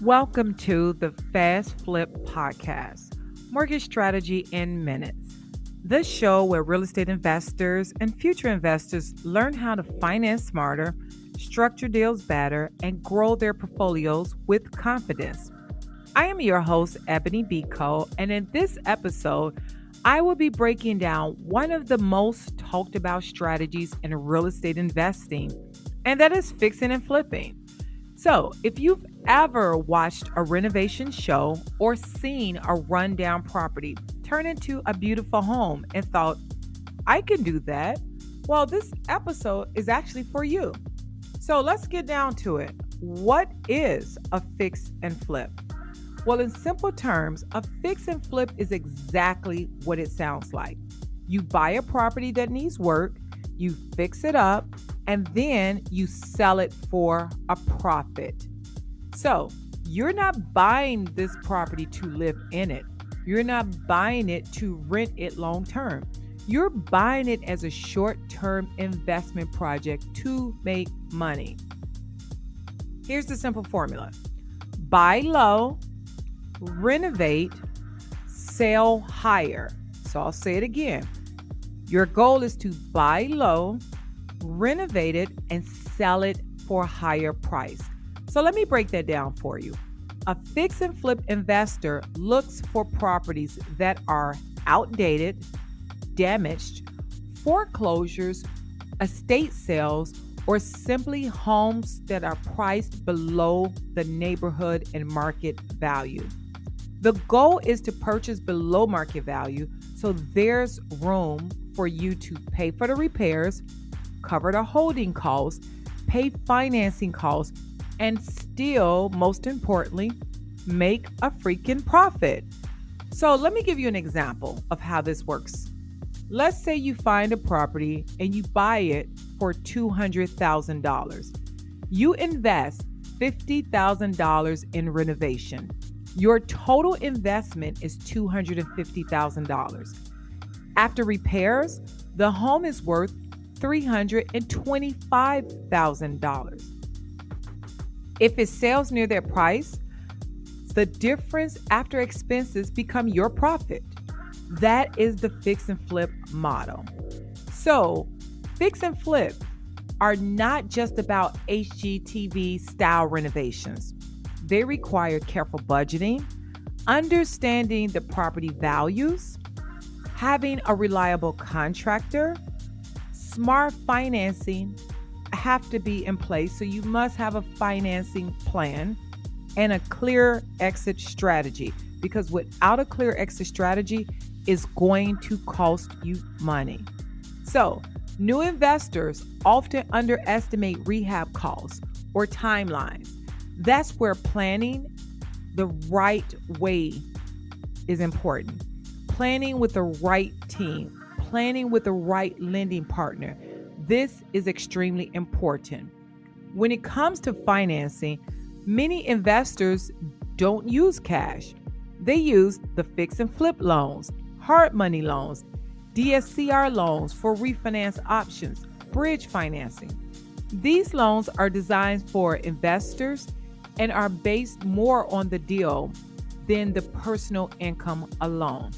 Welcome to the Fast Flip Podcast, Mortgage Strategy in Minutes. This show where real estate investors and future investors learn how to finance smarter, structure deals better, and grow their portfolios with confidence. I am your host, Ebony Biko, and in this episode, I will be breaking down one of the most talked about strategies in real estate investing, and that is fixing and flipping. So, if you've ever watched a renovation show or seen a rundown property turn into a beautiful home and thought, I can do that, well, this episode is actually for you. So, let's get down to it. What is a fix and flip? Well, in simple terms, a fix and flip is exactly what it sounds like. You buy a property that needs work, you fix it up, and then you sell it for a profit. So you're not buying this property to live in it. You're not buying it to rent it long term. You're buying it as a short-term investment project to make money. Here's the simple formula. Buy low, renovate, sell higher. So I'll say it again. Your goal is to buy low, renovate it, and sell it for a higher price. So let me break that down for you. A fix and flip investor looks for properties that are outdated, damaged, foreclosures, estate sales, or simply homes that are priced below the neighborhood and market value. The goal is to purchase below market value so there's room for you to pay for the repairs, cover the holding costs, pay financing costs, and still, most importantly, make a freaking profit. So let me give you an example of how this works. Let's say you find a property and you buy it for $200,000. You invest $50,000 in renovation. Your total investment is $250,000. After repairs, the home is worth $325,000. If it sells near their price, the difference after expenses become your profit. That is the fix and flip model. So, fix and flip are not just about HGTV style renovations. They require careful budgeting, understanding the property values, having a reliable contractor, smart financing have to be in place. So you must have a financing plan and a clear exit strategy, because without a clear exit strategy, it's going to cost you money. So new investors often underestimate rehab costs or timelines. That's where planning the right way is important. Planning with the right team, planning with the right lending partner. This is extremely important. When it comes to financing, many investors don't use cash. They use the fix and flip loans, hard money loans, DSCR loans for refinance options, bridge financing. These loans are designed for investors and are based more on the deal than the personal income alone.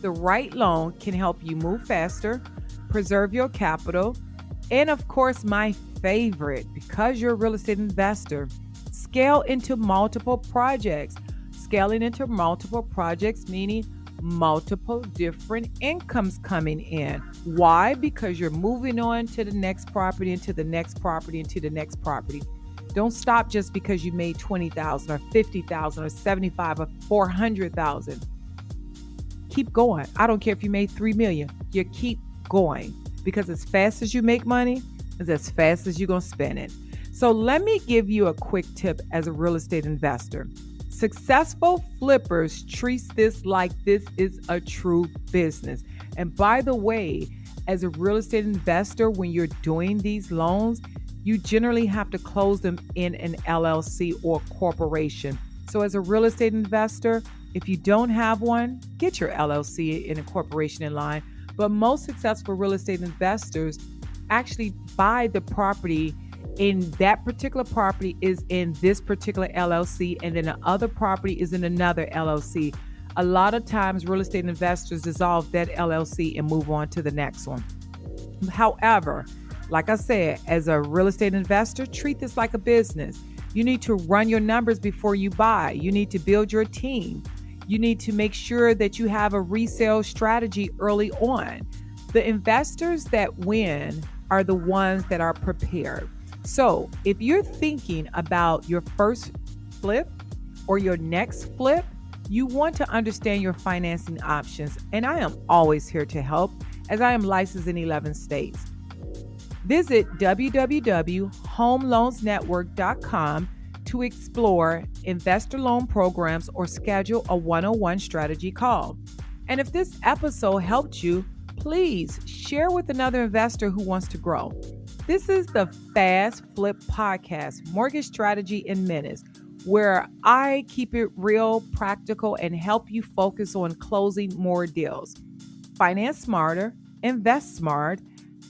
The right loan can help you move faster, preserve your capital, and of course, my favorite, because you're a real estate investor, scale into multiple projects. Scaling into multiple projects meaning multiple different incomes coming in. Why? Because you're moving on to the next property, into the next property, into the next property. Don't stop just because you made $20,000 or $50,000 or $75,000 or $400,000. Keep going. I don't care if you made $3 million. You keep going, because as fast as you make money is as fast as you're going to spend it. So let me give you a quick tip as a real estate investor. Successful flippers treat this like this is a true business. And by the way, as a real estate investor, when you're doing these loans, you generally have to close them in an LLC or corporation. So as a real estate investor, if you don't have one, get your LLC and a corporation in line. But most successful real estate investors actually buy the property in that particular property is in this particular LLC, and then the other property is in another LLC. A lot of times, real estate investors dissolve that LLC and move on to the next one. However, like I said, as a real estate investor, treat this like a business. You need to run your numbers before you buy. You need to build your team. You need to make sure that you have a resale strategy early on. The investors that win are the ones that are prepared. So if you're thinking about your first flip or your next flip, you want to understand your financing options. And I am always here to help, as I am licensed in 11 states. Visit www.homeloansnetwork.com to explore investor loan programs or schedule a 101 strategy call. And if this episode helped you, please share with another investor who wants to grow. This is the Fast Flip Podcast, Mortgage Strategy in Minutes, where I keep it real, practical, and help you focus on closing more deals. Finance smarter, invest smart,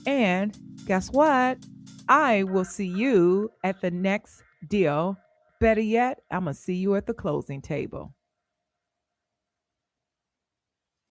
and guess what? I will see you at the next deal. Better yet, I'm going to see you at the closing table.